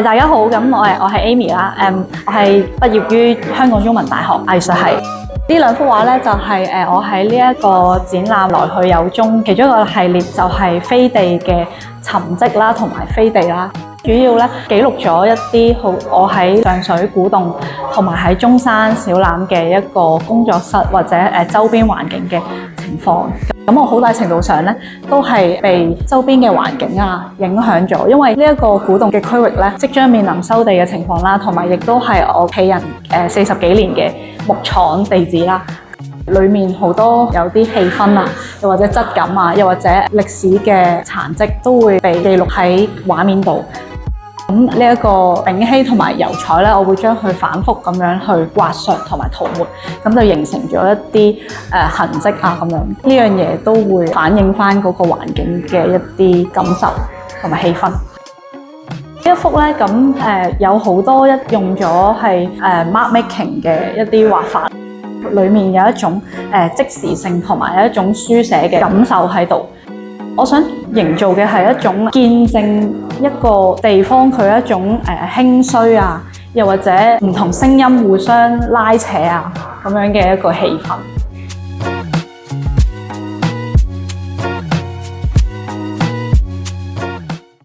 大家好，咁我係 Amy 啦，我係畢業於香港中文大學藝術系。呢兩幅畫咧就係我喺呢一個展覽來去有蹤，其中一個系列就係飛地嘅沉積啦，同埋飛地啦。主要咧記錄咗一啲我喺上水古洞同埋喺中山小欖嘅一個工作室或者周邊環境嘅情況。咁我好大程度上咧都係被周邊嘅環境影響咗，因為呢一個古洞嘅區域咧即將面臨收地嘅情況啦，同埋亦都係我屋企人40幾年嘅木廠地址啦。裏面好多有啲氣氛又或者質感又或者歷史嘅殘跡都會被記錄喺畫面度。咁呢一個丙烯同埋油彩咧，我會將佢反覆咁樣去刮削同埋塗抹，咁就形成咗一啲痕跡咁樣。呢樣嘢都會反映翻嗰個環境嘅一啲感受同埋氣氛。呢一幅咧有好多用咗係mark making 嘅一啲畫法，裡面有一種即時性同埋有一種書寫嘅感受喺度。我想營造嘅係一種見證一個地方佢一種興衰又或者唔同聲音互相拉扯咁樣嘅一個氣氛。